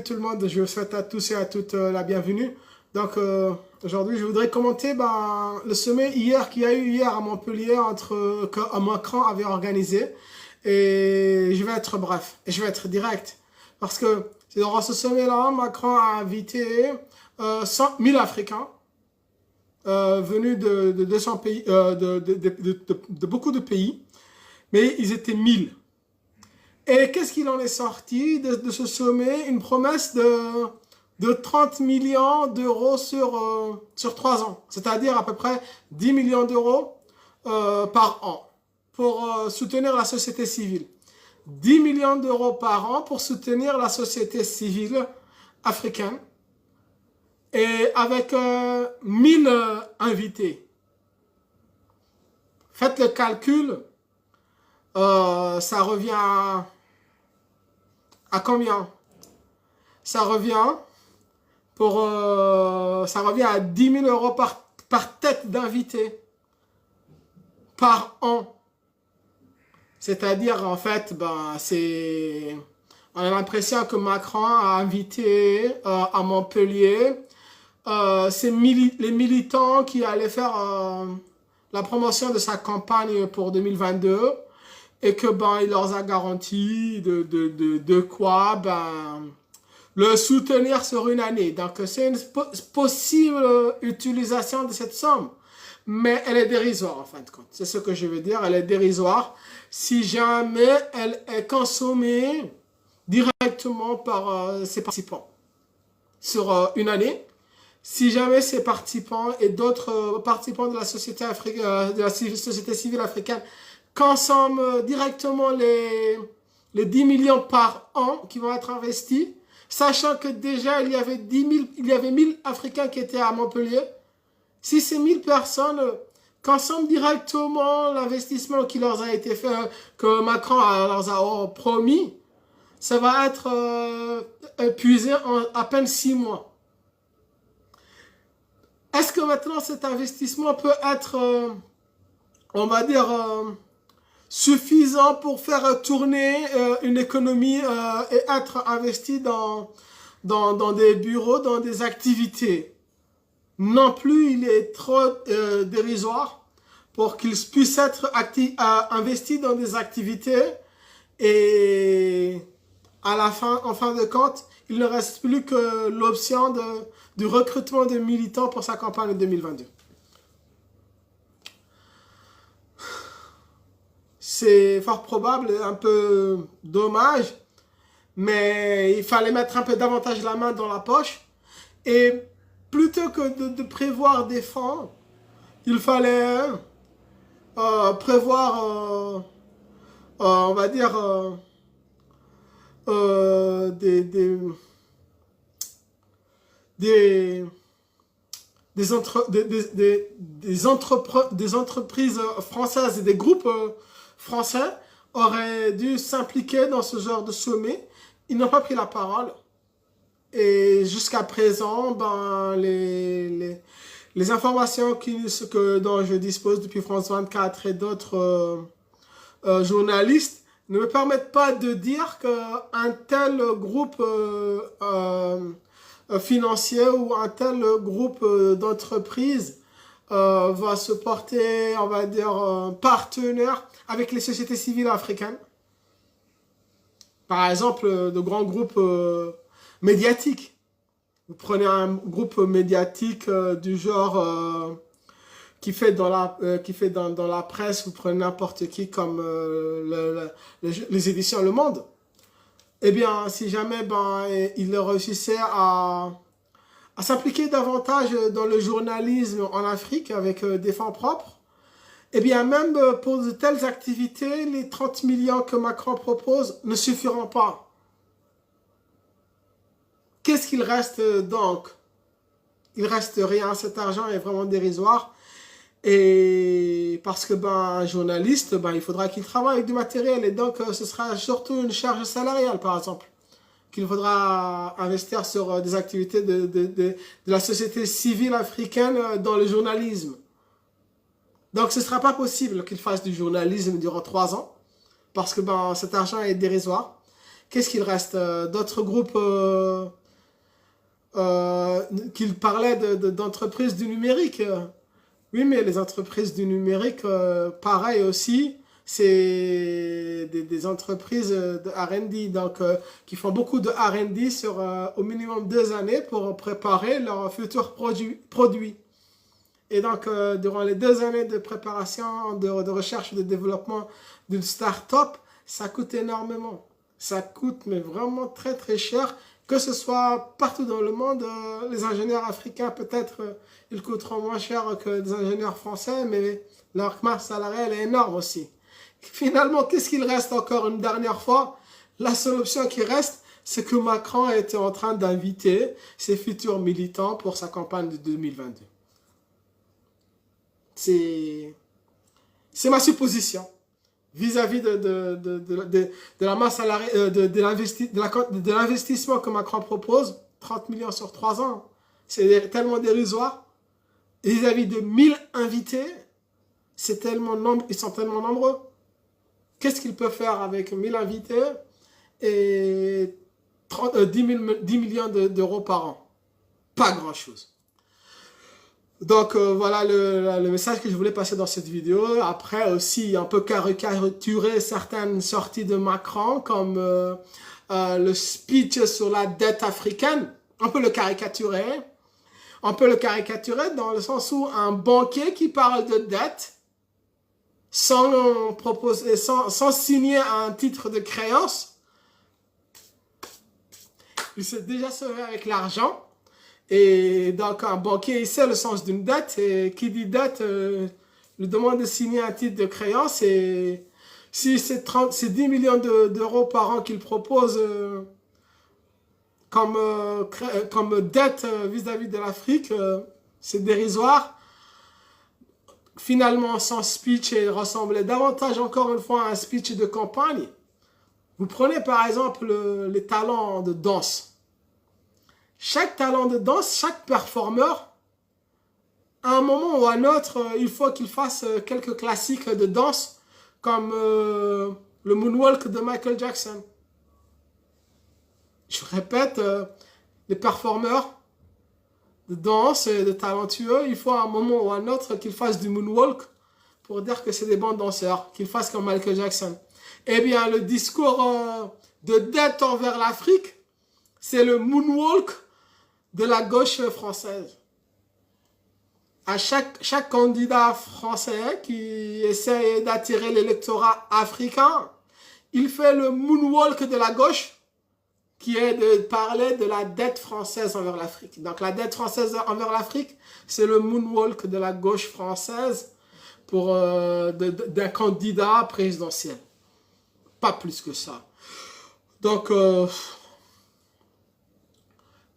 tout le monde, je vous souhaite à tous et à toutes la bienvenue. Donc aujourd'hui, je voudrais commenter le sommet qu'il y a eu hier à Montpellier que Macron avait organisé. Et je vais être bref, et je vais être direct. Parce que dans ce sommet-là, Macron a invité 1000 Africains venus de 200 pays, de beaucoup de pays, mais ils étaient 1000. Et qu'est-ce qu'il en est sorti de ce sommet? Une promesse de 30 millions d'euros sur 3 ans, c'est-à-dire à peu près 10 millions d'euros par an pour soutenir la société civile. 10 millions d'euros par an pour soutenir la société civile africaine et avec 1000 invités. Faites le calcul, ça revient à combien? Ça revient à 10 000 euros par tête d'invité par an. C'est-à-dire, en fait, on a l'impression que Macron a invité à Montpellier les militants qui allaient faire la promotion de sa campagne pour 2022 et que il leur a garanti de quoi le soutenir sur une année. Donc c'est une possible utilisation de cette somme, mais elle est dérisoire en fin de compte. C'est ce que je veux dire, elle est dérisoire si jamais elle est consommée directement par ses participants sur une année. Si jamais ces participants et d'autres participants de la société société civile africaine consomment directement les 10 millions par an qui vont être investis, sachant que déjà il y avait 1000 Africains qui étaient à Montpellier. Si ces 1000 personnes consomment directement l'investissement qui leur a été fait, que Macron leur a promis, ça va être épuisé en à peine 6 mois. Est-ce que maintenant cet investissement peut être, on va dire, suffisant pour faire tourner une économie et être investi dans des bureaux, dans des activités? Non plus, il est trop dérisoire pour qu'il puisse être investi dans des activités et en fin de compte, il ne reste plus que l'option du recrutement de militants pour sa campagne de 2022. C'est fort probable, un peu dommage, mais il fallait mettre un peu davantage la main dans la poche. Et plutôt que de prévoir des fonds, il fallait prévoir, on va dire, des entreprises françaises et des groupes français auraient dû s'impliquer dans ce genre de sommet. Ils n'ont pas pris la parole. Et jusqu'à présent, les informations dont je dispose depuis France 24 et d'autres journalistes ne me permettent pas de dire qu'un tel groupe financier ou un tel groupe d'entreprises va se porter, on va dire, partenaire avec les sociétés civiles africaines. Par exemple, de grands groupes médiatiques. Vous prenez un groupe médiatique du genre qui fait dans la presse, vous prenez n'importe qui comme les éditions Le Monde. Eh bien, si jamais il réussissait à s'impliquer davantage dans le journalisme en Afrique avec des fonds propres, eh bien, même pour de telles activités, les 30 millions que Macron propose ne suffiront pas. Qu'est-ce qu'il reste donc? Il reste rien, cet argent est vraiment dérisoire. Et parce que un journaliste, il faudra qu'il travaille avec du matériel et donc ce sera surtout une charge salariale par exemple qu'il faudra investir sur des activités de la société civile africaine dans le journalisme. Donc ce ne sera pas possible qu'il fasse du journalisme durant 3 ans parce que cet argent est dérisoire. Qu'est-ce qu'il reste? D'autres groupes qu'il parlait d'entreprises du numérique. Oui, mais les entreprises du numérique, pareil aussi, c'est des entreprises de R&D, donc qui font beaucoup de R&D sur au minimum 2 années pour préparer leurs futurs produits. Et donc, durant les 2 années de préparation, de recherche et de développement d'une start-up, ça coûte énormément. Ça coûte, mais vraiment très très cher, que ce soit partout dans le monde. Les ingénieurs africains, peut-être, ils coûteront moins cher que les ingénieurs français, mais leur masse salariale est énorme aussi. Finalement, qu'est-ce qu'il reste encore une dernière fois? La seule option qui reste, c'est que Macron était en train d'inviter ses futurs militants pour sa campagne de 2022. C'est ma supposition vis-à-vis de la masse salariale, de l'investissement que Macron propose, 30 millions sur 3 ans. C'est tellement dérisoire. Vis-à-vis de 1000 invités, ils sont tellement nombreux. Qu'est-ce qu'il peut faire avec 1000 invités et 10 millions d'euros par an? Pas grand-chose. Donc voilà le message que je voulais passer dans cette vidéo. Après aussi, un peu caricaturer certaines sorties de Macron, comme le speech sur la dette africaine. On peut le caricaturer. On peut le caricaturer dans le sens où un banquier qui parle de dette sans signer un titre de créance, il s'est déjà sauvé avec l'argent. Et donc, un banquier, il sait le sens d'une dette. Et qui dit dette, lui demande de signer un titre de créance. Et si c'est 10 millions d'euros par an qu'il propose comme dette vis-à-vis de l'Afrique, c'est dérisoire. Finalement, son speech ressemblait davantage, encore une fois, à un speech de campagne. Vous prenez par exemple les talents de danse. Chaque talent de danse, chaque performeur, à un moment ou à un autre, il faut qu'il fasse quelques classiques de danse, comme le moonwalk de Michael Jackson. Je répète, les performeurs de danse et de talentueux, il faut à un moment ou à un autre qu'ils fassent du moonwalk pour dire que c'est des bons danseurs, qu'ils fassent comme Michael Jackson. Eh bien, le discours de dette envers l'Afrique, c'est le moonwalk de la gauche française. À chaque candidat français qui essaie d'attirer l'électorat africain, il fait le moonwalk de la gauche, qui est de parler de la dette française envers l'Afrique. Donc la dette française envers l'Afrique, c'est le moonwalk de la gauche française pour d'un candidat présidentiel. Pas plus que ça. Donc,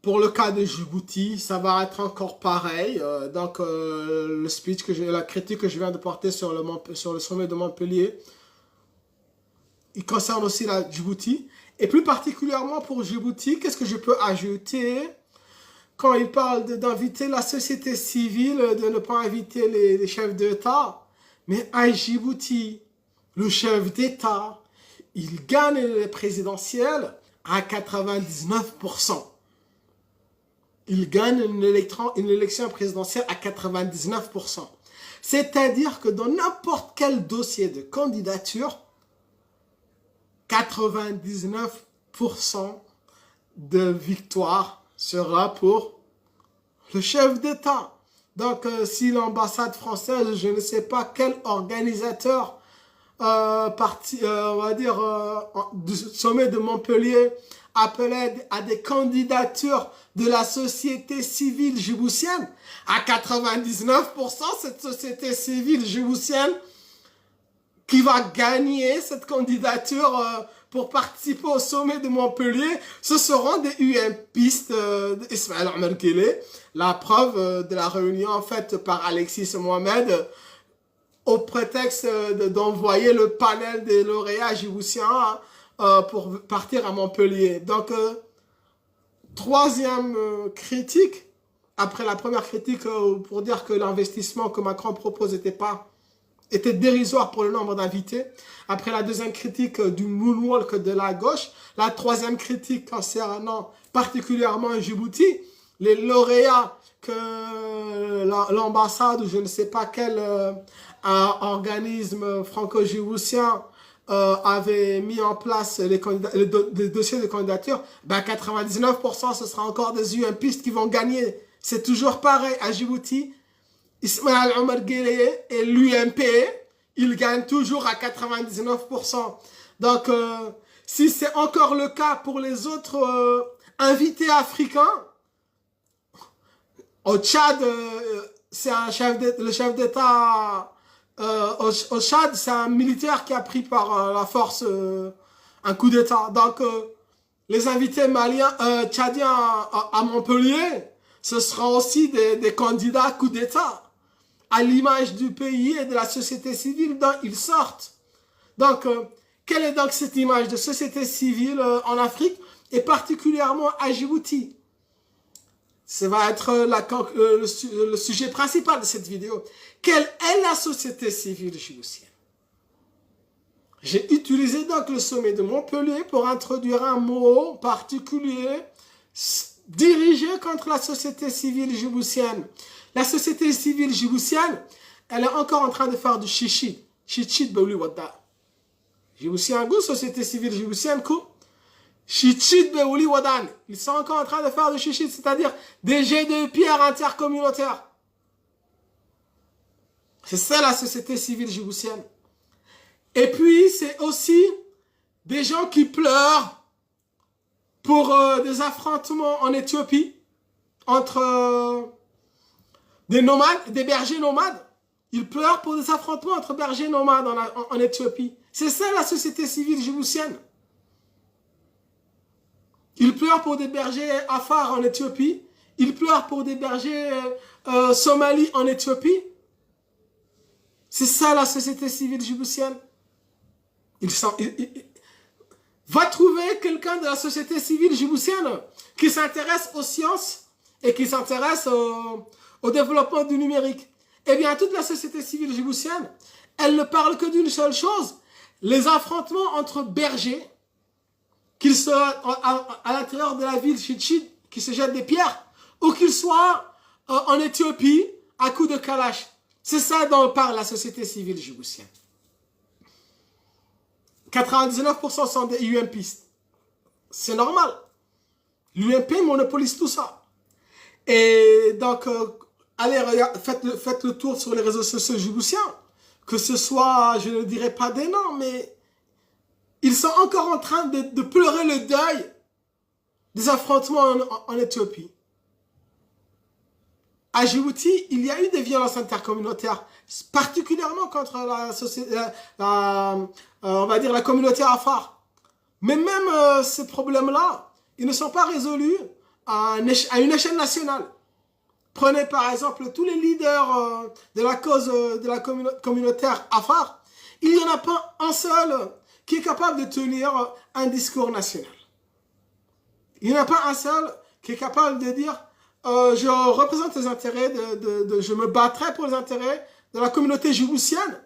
pour le cas de Djibouti, ça va être encore pareil. Donc, le speech la critique que je viens de porter sur le sommet de Montpellier, il concerne aussi la Djibouti. Et plus particulièrement pour Djibouti, qu'est-ce que je peux ajouter quand il parle d'inviter la société civile, de ne pas inviter les chefs d'État? Mais à Djibouti, le chef d'État, il gagne les présidentielles à 99%. Il gagne une élection présidentielle à 99%. C'est-à-dire que dans n'importe quel dossier de candidature, 99% de victoire sera pour le chef d'État. Donc, si l'ambassade française, je ne sais pas quel organisateur on va dire, du sommet de Montpellier appelait à des candidatures de la société civile djiboutienne, à 99%, cette société civile djiboutienne qui va gagner cette candidature pour participer au sommet de Montpellier, ce seront des UMPistes d'Ismaël Omar Guelleh. La preuve de la réunion faite par Alexis Mohamed au prétexte d'envoyer le panel des lauréats djiboutiens pour partir à Montpellier. Donc, troisième critique, après la première critique pour dire que l'investissement que Macron propose n'était pas était dérisoire pour le nombre d'invités. Après la deuxième critique du moonwalk de la gauche, la troisième critique concernant particulièrement Djibouti, les lauréats que l'ambassade ou je ne sais pas quel organisme franco-djiboutien avait mis en place les dossiers de candidature, ben 99% ce sera encore des UMPistes qui vont gagner. C'est toujours pareil à Djibouti. Ismaël Omar Guelleh et l'UMP, ils gagnent toujours à 99%. Donc, si c'est encore le cas pour les autres invités africains, au Tchad, c'est le chef d'État au Tchad, c'est un militaire qui a pris par la force un coup d'État. Donc, les invités maliens, tchadiens à Montpellier, ce seront aussi des candidats coup d'État, à l'image du pays et de la société civile dont ils sortent. Donc, quelle est donc cette image de société civile en Afrique et particulièrement à Djibouti? Ça va être le sujet principal de cette vidéo. Quelle est la société civile djiboutienne? J'ai utilisé donc le sommet de Montpellier pour introduire un mot particulier dirigé contre la société civile djiboutienne. La société civile djiboutienne, elle est encore en train de faire du chichi. Chichi de Baouli Wada. Djiboutien goût, société civile djiboutienne, coup. Chichi de Baouli Wadan. Ils sont encore en train de faire du chichi, c'est-à-dire des jets de pierre intercommunautaires. C'est ça la société civile djiboutienne. Et puis, c'est aussi des gens qui pleurent pour des affrontements en Éthiopie entre des nomades, des bergers nomades. Ils pleurent pour des affrontements entre bergers nomades en Éthiopie. C'est ça la société civile djiboutienne. Ils pleurent pour des bergers afars en Éthiopie. Ils pleurent pour des bergers somalis en Éthiopie. C'est ça la société civile djiboutienne. Va trouver quelqu'un de la société civile djiboutienne qui s'intéresse aux sciences et qui s'intéresse au développement du numérique. Eh bien, toute la société civile djiboutienne, elle ne parle que d'une seule chose, les affrontements entre bergers, qu'ils soient à l'intérieur de la ville Chichid, qui se jettent des pierres, ou qu'ils soient en Éthiopie, à coups de kalash. C'est ça dont parle la société civile djiboutienne. 99% sont des UMPistes. C'est normal. L'UMP monopolise tout ça. Et donc, allez, faites le tour sur les réseaux sociaux djiboutiens. Que ce soit, je ne dirais pas des noms, mais ils sont encore en train de pleurer le deuil des affrontements en Éthiopie. À Djibouti, il y a eu des violences intercommunautaires, particulièrement contre la société, on va dire la communauté afar. Mais même ces problèmes-là, ils ne sont pas résolus à une échelle nationale. Prenez par exemple tous les leaders de la cause de la communautaire afar. Il n'y en a pas un seul qui est capable de tenir un discours national. Il n'y en a pas un seul qui est capable de dire je représente les intérêts, je me battrai pour les intérêts de la communauté djiboutienne.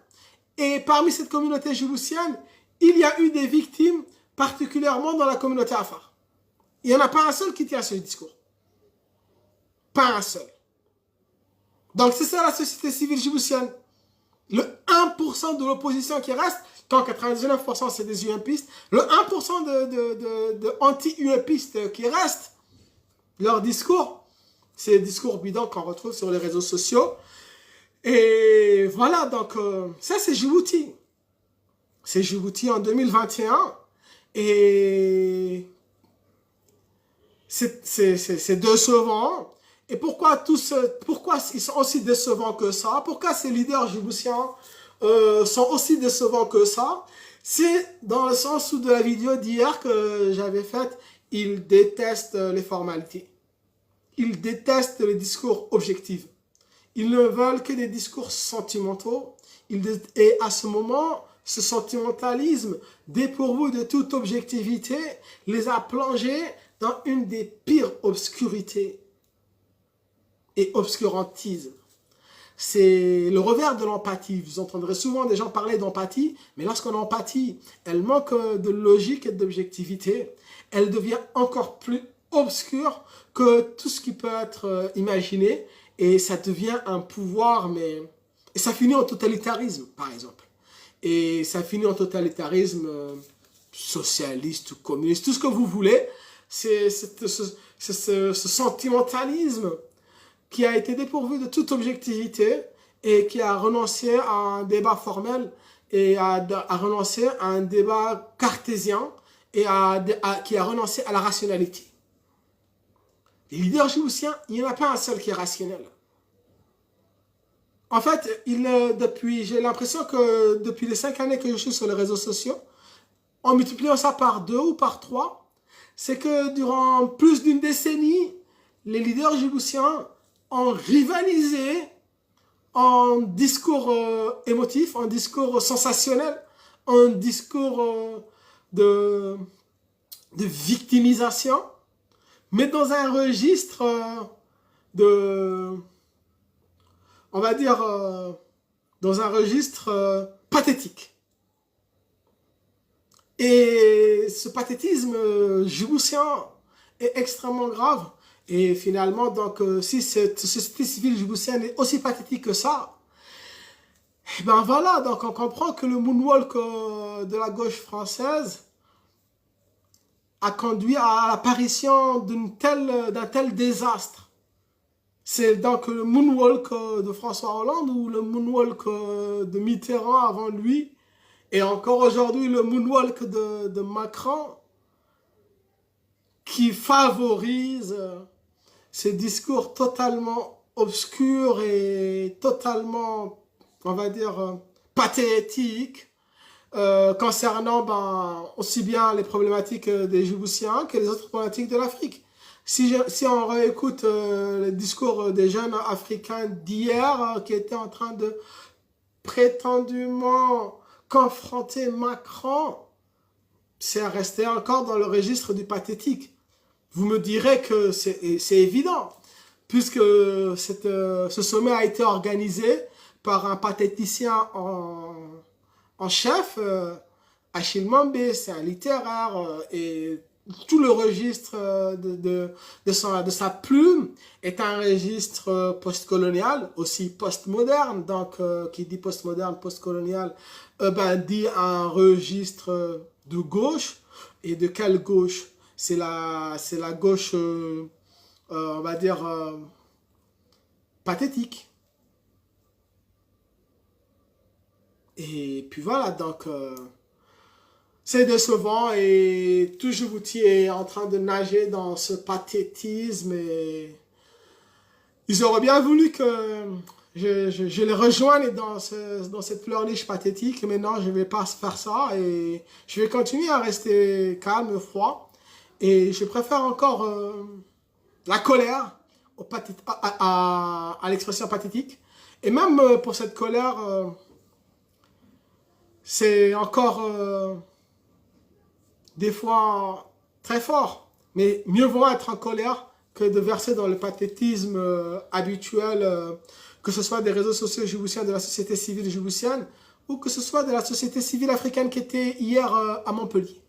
Et parmi cette communauté djiboutienne, il y a eu des victimes, particulièrement dans la communauté afar. Il n'y en a pas un seul qui tient ce discours. Pas un seul. Donc c'est ça la société civile djiboutienne. Le 1% de l'opposition qui reste, quand 99% c'est des UMPistes, le 1% de anti-UMPistes qui restent, leur discours, c'est des discours bidons qu'on retrouve sur les réseaux sociaux. Et voilà, donc ça c'est Djibouti. C'est Djibouti en 2021. Et c'est décevant. Et pourquoi ils sont aussi décevants que ça? Pourquoi ces leaders djiboutiens sont aussi décevants que ça? C'est dans le sens où de la vidéo d'hier que j'avais faite, ils détestent les formalités. Ils détestent les discours objectifs. Ils ne veulent que des discours sentimentaux. Et à ce moment, ce sentimentalisme, dépourvu de toute objectivité, les a plongés dans une des pires obscurités et obscurantisme. c'est le revers de l'empathie. Vous entendrez souvent des gens parler d'empathie, mais lorsqu'on empathie, elle manque de logique et d'objectivité. Elle devient encore plus obscure que tout ce qui peut être imaginé, et ça devient un pouvoir, mais... Et ça finit en totalitarisme, par exemple. Et ça finit en totalitarisme socialiste ou communiste, tout ce que vous voulez. C'est ce sentimentalisme qui a été dépourvu de toute objectivité et qui a renoncé à un débat formel et a renoncé à un débat cartésien et qui a renoncé à la rationalité. Les leaders djiboutiens, il n'y en a pas un seul qui est rationnel. En fait, j'ai l'impression que depuis les 5 années que je suis sur les réseaux sociaux, en multipliant ça par 2 ou par 3, c'est que durant plus d'une décennie, les leaders djiboutiens ont rivalisé en discours émotif, en discours sensationnel, en discours de victimisation, mais dans un registre on va dire, dans un registre pathétique. Et ce pathétisme djiboutien est extrêmement grave. Et finalement, donc, si cette société civile djiboutienne est aussi pathétique que ça, et ben voilà, donc on comprend que le moonwalk de la gauche française a conduit à l'apparition d'un tel désastre. C'est donc le moonwalk de François Hollande ou le moonwalk de Mitterrand avant lui, et encore aujourd'hui le moonwalk de Macron, qui favorise ces discours totalement obscurs et totalement, on va dire, pathétiques, concernant aussi bien les problématiques des Djiboutiens que les autres problématiques de l'Afrique. Si on réécoute le discours des jeunes Africains d'hier qui étaient en train de prétendument confronter Macron, c'est resté encore dans le registre du pathétique. Vous me direz que c'est évident, puisque ce sommet a été organisé par un pathéticien en chef, Achille Mbembe, c'est un littéraire, et tout le registre de sa plume est un registre postcolonial, aussi postmoderne. Donc, qui dit postmoderne, postcolonial, dit un registre de gauche. Et de quelle gauche? C'est la gauche, on va dire, pathétique. Et puis voilà, donc... c'est décevant et tout Djibouti est en train de nager dans ce pathétisme et ils auraient bien voulu que je les rejoigne dans cette pleurniche pathétique, mais non, je ne vais pas faire ça et je vais continuer à rester calme, froid, et je préfère encore la colère à l'expression pathétique. Et même pour cette colère, c'est encore... des fois très fort, mais mieux vaut être en colère que de verser dans le pathétisme habituel, que ce soit des réseaux sociaux djiboutiens, de la société civile djiboutienne, ou que ce soit de la société civile africaine qui était hier à Montpellier.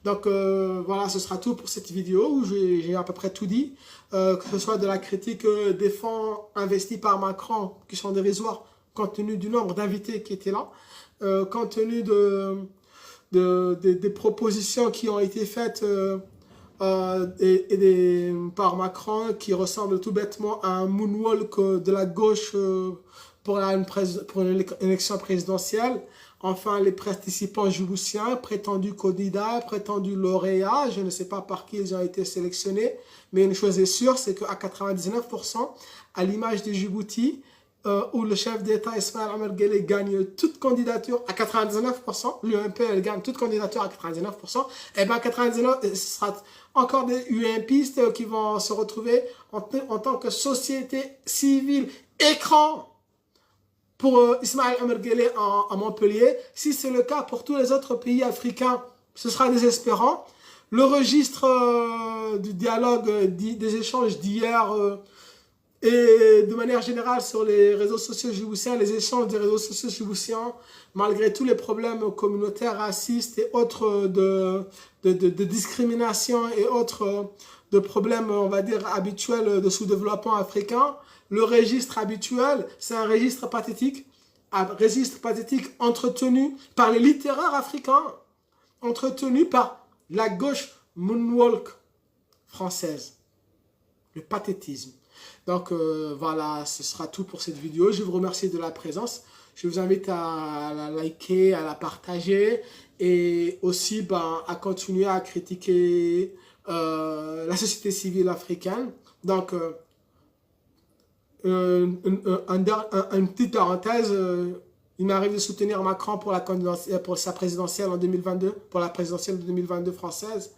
Donc voilà, ce sera tout pour cette vidéo où j'ai à peu près tout dit, que ce soit de la critique des fonds investis par Macron, qui sont dérisoires, compte tenu du nombre d'invités qui étaient là, compte tenu des propositions qui ont été faites par Macron, qui ressemblent tout bêtement à un moonwalk de la gauche pour une élection présidentielle. Enfin, les participants djiboutiens, prétendus candidats, prétendus lauréats, je ne sais pas par qui ils ont été sélectionnés, mais une chose est sûre, c'est qu'à 99%, à l'image de Djibouti, où le chef d'État Ismaël Omar Guelleh gagne toute candidature à 99%, l'UMP elle gagne toute candidature à 99%, et bien 99%, ce sera encore des UMPistes qui vont se retrouver en tant que société civile écran pour Ismaël Omar Guelleh à Montpellier. Si c'est le cas pour tous les autres pays africains, ce sera désespérant. Le registre du dialogue, des échanges d'hier Et de manière générale, sur les réseaux sociaux djiboutiens, les échanges des réseaux sociaux djiboutiens, malgré tous les problèmes communautaires, racistes et autres de discrimination et autres de problèmes, on va dire, habituels de sous-développement africain, le registre habituel, c'est un registre pathétique entretenu par les littéraires africains, entretenu par la gauche moonwalk française. Le pathétisme. Donc voilà, ce sera tout pour cette vidéo. Je vous remercie de la présence. Je vous invite à la liker, à la partager et aussi à continuer à critiquer la société civile africaine. Donc, une petite parenthèse, il m'arrive de soutenir Macron pour sa présidentielle en 2022, pour la présidentielle de 2022 française.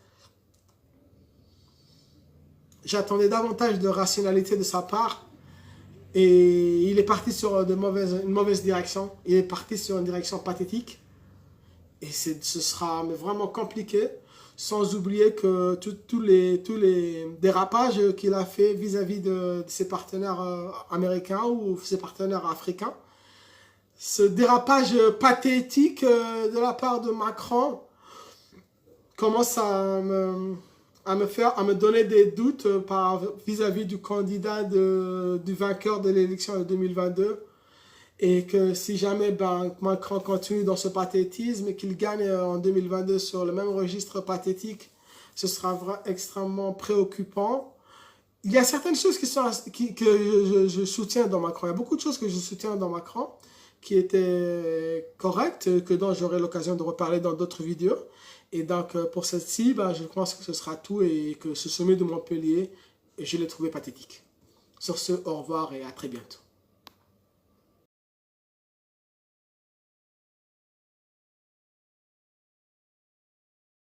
J'attendais davantage de rationalité de sa part et il est parti sur une mauvaise direction. Il est parti sur une direction pathétique et ce sera vraiment compliqué, sans oublier que tous les dérapages qu'il a fait vis-à-vis de ses partenaires américains ou ses partenaires africains. Ce dérapage pathétique de la part de Macron commence à me donner des doutes vis-à-vis du candidat du vainqueur de l'élection de 2022. Et que si jamais Macron continue dans ce pathétisme et qu'il gagne en 2022 sur le même registre pathétique, ce sera extrêmement préoccupant. Il y a certaines choses que je soutiens dans Macron. Il y a beaucoup de choses que je soutiens dans Macron qui étaient correctes, dont j'aurai l'occasion de reparler dans d'autres vidéos. Et donc pour celle-ci, je pense que ce sera tout et que ce sommet de Montpellier, je l'ai trouvé pathétique. Sur ce, au revoir et à très bientôt.